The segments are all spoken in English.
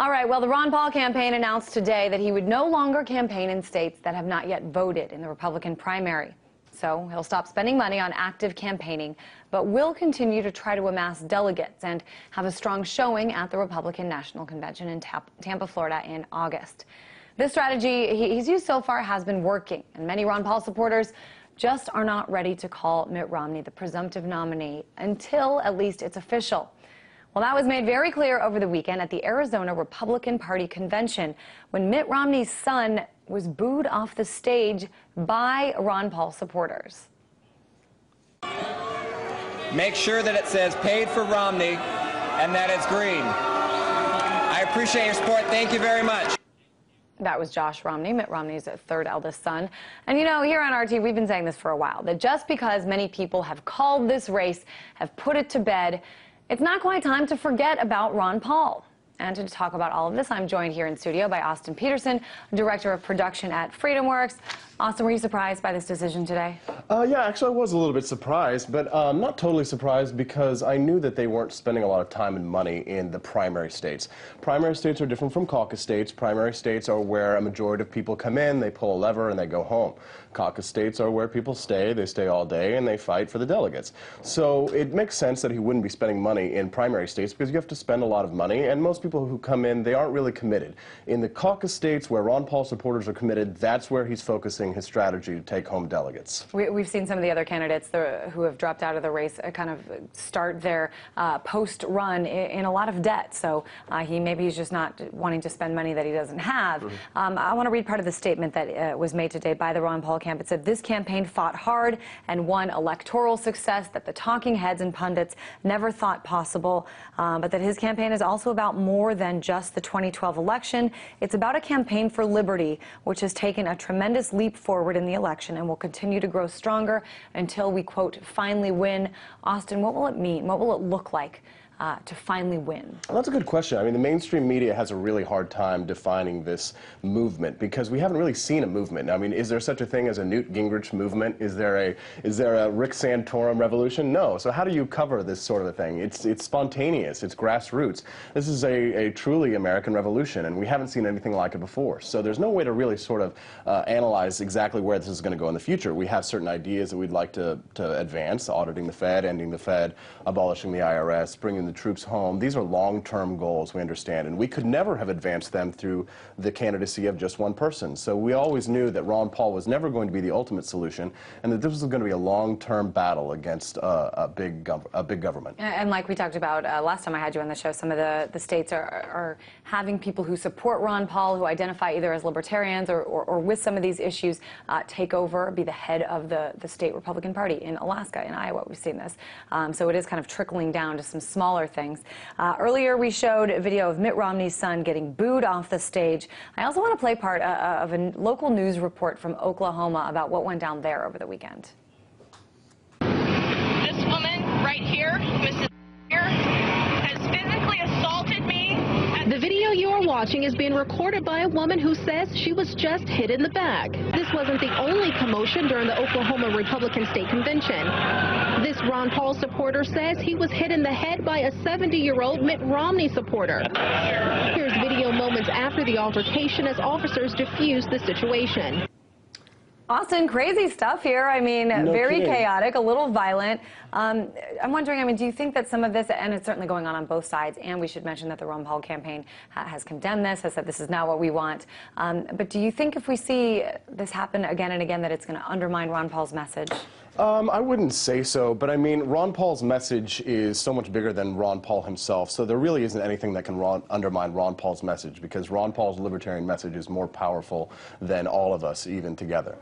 All right, well, the Ron Paul campaign announced today that he would no longer campaign in states that have not yet voted in the Republican primary. So he'll stop spending money on active campaigning, but will continue to try to amass delegates and have a strong showing at the Republican National Convention in Tampa, Florida in August. This strategy he's used so far has been working, and many Ron Paul supporters just are not ready to call Mitt Romney the presumptive nominee until at least it's official. Well, that was made very clear over the weekend at the Arizona Republican Party convention when Mitt Romney's son was booed off the stage by Ron Paul supporters. Make sure that it says paid for Romney and that it's green. I appreciate your support. Thank you very much. That was Josh Romney, Mitt Romney's third eldest son. And you know, here on RT, we've been saying this for a while, that just because many people have called this race, have put it to bed, it's not quite time to forget about Ron Paul. And to talk about all of this, I'm joined here in studio by Austin Peterson, Director of Production at FreedomWorks. Austin, were you surprised by this decision today? Yeah, actually I was a little bit surprised, but not totally surprised because I knew that they weren't spending a lot of time and money in the primary states. Primary states are different from caucus states. Primary states are where a majority of people come in, they pull a lever, and they go home. Caucus states are where people stay, they stay all day, and they fight for the delegates. So it makes sense that he wouldn't be spending money in primary states because you have to spend a lot of money, and most people who come in, they aren't really committed. In the caucus states where Ron Paul supporters are committed, that's where he's focusing his strategy to take home delegates. We've seen some of the other candidates who have dropped out of the race kind of start their post-run in a lot of debt. So maybe he's just not wanting to spend money that he doesn't have. I want to read part of the statement that was made today by the Ron Paul camp. It said, "This campaign fought hard and won electoral success that the talking heads and pundits never thought possible, but that his campaign is also about more than just the 2012 election. It's about a campaign for liberty, which has taken a tremendous leap forward in the election and will continue to grow stronger until we, quote, finally win." Austin, what will it mean? What will it look like to finally win? Well, that's a good question. I mean, the mainstream media has a really hard time defining this movement because we haven't really seen a movement. I mean, is there such a thing as a Newt Gingrich movement? Is there a Rick Santorum revolution? No. So how do you cover this sort of a thing? It's spontaneous. It's grassroots. This is a truly American revolution, and we haven't seen anything like it before. So there's no way to really sort of analyze exactly where this is going to go in the future. We have certain ideas that we'd like to advance: auditing the Fed, ending the Fed, abolishing the IRS, bringing the troops home. These are long-term goals, we understand, and we could never have advanced them through the candidacy of just one person. So we always knew that Ron Paul was never going to be the ultimate solution, and that this was going to be a long-term battle against a big government. And like we talked about last time I had you on the show, some of the states are having people who support Ron Paul, who identify either as libertarians or with some of these issues, take over, be the head of the state Republican Party. In Alaska, in Iowa, we've seen this. So it is kind of trickling down to some smaller things. Earlier we showed a video of Mitt Romney's son getting booed off the stage. I also want to play part of a local news report from Oklahoma about what went down there over the weekend. This woman right here, Mrs. here, has physically assaulted me. The video you're watching is being recorded by a woman who says she was just hit in the back. This wasn't the only commotion during the Oklahoma Republican State Convention. This Ron Paul supporter says he was hit in the head by a 70-year-old Mitt Romney supporter. Here's video moments after the altercation as officers defuse the situation. Austin, crazy stuff here. I mean, very chaotic, a little violent. I'm wondering, I mean, do you think that some of this, and it's certainly going on both sides, and we should mention that the Ron Paul campaign has condemned this, has said this is not what we want. But do you think if we see this happen again and again that it's going to undermine Ron Paul's message? I wouldn't say so, but I mean, Ron Paul's message is so much bigger than Ron Paul himself, so there really isn't anything that can undermine Ron Paul's message, because Ron Paul's libertarian message is more powerful than all of us, even together.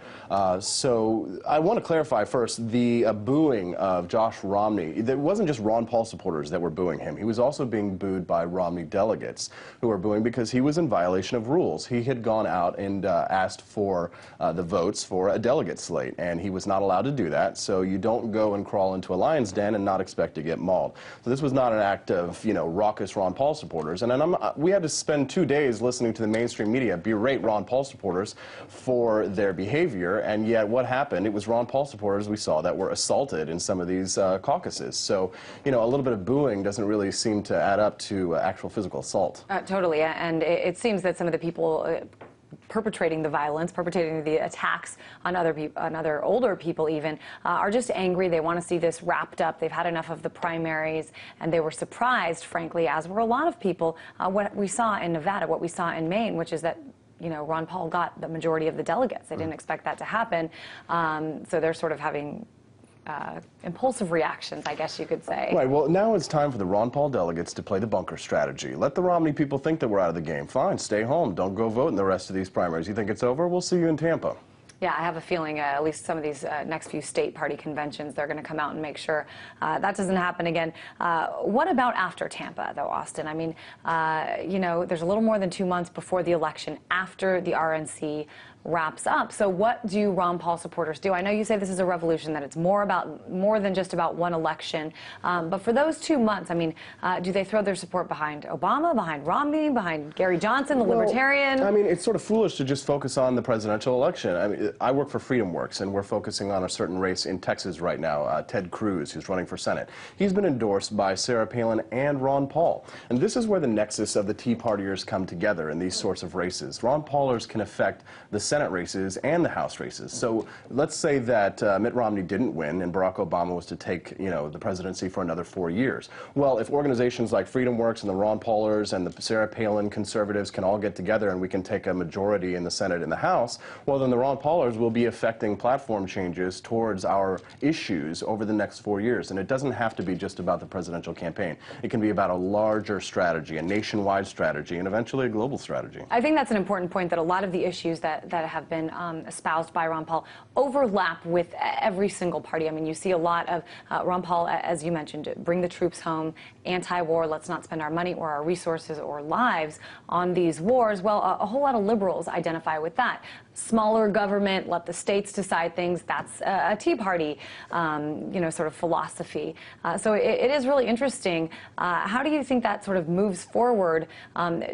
So I want to clarify first, the booing of Josh Romney, it wasn't just Ron Paul supporters that were booing him. He was also being booed by Romney delegates who were booing because he was in violation of rules. He had gone out and asked for the votes for a delegate slate, and he was not allowed to do that. So you don't go and crawl into a lion's den and not expect to get mauled. So this was not an act of, you know, raucous Ron Paul supporters. And then we had to spend 2 days listening to the mainstream media berate Ron Paul supporters for their behavior. here, and yet what happened? It was Ron Paul supporters we saw that were assaulted in some of these caucuses. So, you know, a little bit of booing doesn't really seem to add up to actual physical assault. Totally, and it seems that some of the people perpetrating the violence, perpetrating the attacks on other people, on other older people even, are just angry. They want to see this wrapped up. They've had enough of the primaries, and they were surprised, frankly, as were a lot of people, what we saw in Nevada, what we saw in Maine, which is that, you know, Ron Paul got the majority of the delegates. They didn't expect that to happen, so they're sort of having impulsive reactions, I guess you could say. Right, well, now it's time for the Ron Paul delegates to play the bunker strategy. Let the Romney people think that we're out of the game. Fine, stay home. Don't go vote in the rest of these primaries. You think it's over? We'll see you in Tampa. Yeah, I have a feeling at least some of these next few state party conventions, they're going to come out and make sure that doesn't happen again. What about after Tampa, though, Austin? I mean, you know, there's a little more than 2 months before the election, after the RNC wraps up. So what do Ron Paul supporters do? I know you say this is a revolution, that it's more than just about one election. But for those 2 months, I mean, do they throw their support behind Obama, behind Romney, behind Gary Johnson, the Libertarian? I mean, it's sort of foolish to just focus on the presidential election. I mean, I work for FreedomWorks, and we're focusing on a certain race in Texas right now, Ted Cruz, who's running for Senate. He's been endorsed by Sarah Palin and Ron Paul. And this is where the nexus of the Tea Partiers come together in these sorts of races. Ron Paulers can affect the Senate races and the House races. So let's say that Mitt Romney didn't win and Barack Obama was to take, you know, the presidency for another 4 years. Well, if organizations like FreedomWorks and the Ron Paulers and the Sarah Palin conservatives can all get together and we can take a majority in the Senate and the House, well, then the Ron Paulers will be affecting platform changes towards our issues over the next 4 years. And it doesn't have to be just about the presidential campaign. It can be about a larger strategy, a nationwide strategy, and eventually a global strategy. I think that's an important point, that a lot of the issues that have been espoused by Ron Paul overlap with every single party. I mean, you see a lot of Ron Paul, as you mentioned, bring the troops home, anti-war, let's not spend our money or our resources or lives on these wars. Well, a whole lot of liberals identify with that. Smaller government, let the states decide things. That's a Tea Party, you know, sort of philosophy. So it is really interesting. How do you think that sort of moves forward?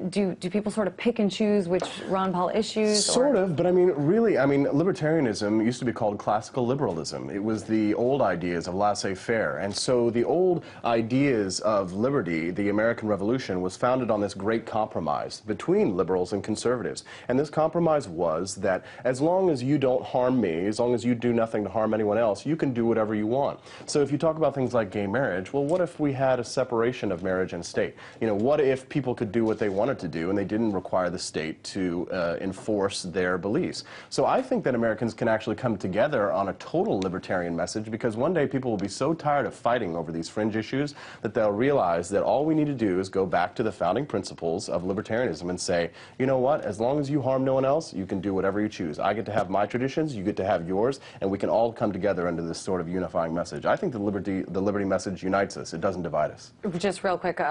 Do people sort of pick and choose which Ron Paul issues? Sort of, but I mean, really, I mean, libertarianism used to be called classical liberalism. It was the old ideas of laissez-faire. And so the old ideas of liberty, the American Revolution, was founded on this great compromise between liberals and conservatives. And this compromise was that as long as you don't harm me, as long as you do nothing to harm anyone else, you can do whatever you want. So if you talk about things like gay marriage, well, what if we had a separation of marriage and state? You know, what if people could do what they wanted to do and they didn't require the state to enforce their beliefs? So I think that Americans can actually come together on a total libertarian message, because one day people will be so tired of fighting over these fringe issues that they'll realize that all we need to do is go back to the founding principles of libertarianism and say, you know what, as long as you harm no one else, you can do whatever you choose. I get to have my traditions, you get to have yours, and we can all come together under this sort of unifying message. I think the liberty message unites us. It doesn't divide us. Just real quick,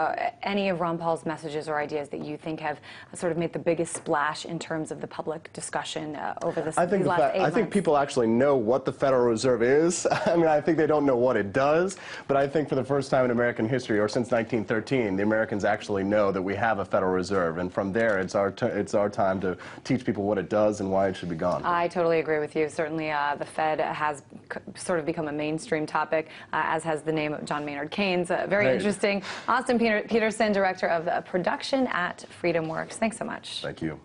any of Ron Paul's messages or ideas that you think have sort of made the biggest splash in terms of the public discussion over these last 8 months? I think people actually know what the Federal Reserve is. I mean, I think they don't know what it does, but I think for the first time in American history, or since 1913, the Americans actually know that we have a Federal Reserve, and from there, it's our time to teach people what it does and why it should be gone. I totally agree with you. Certainly, the Fed has sort of become a mainstream topic, as has the name of John Maynard Keynes. Very interesting. Austin Peterson, Director of Production at FreedomWorks. Thanks so much. Thank you.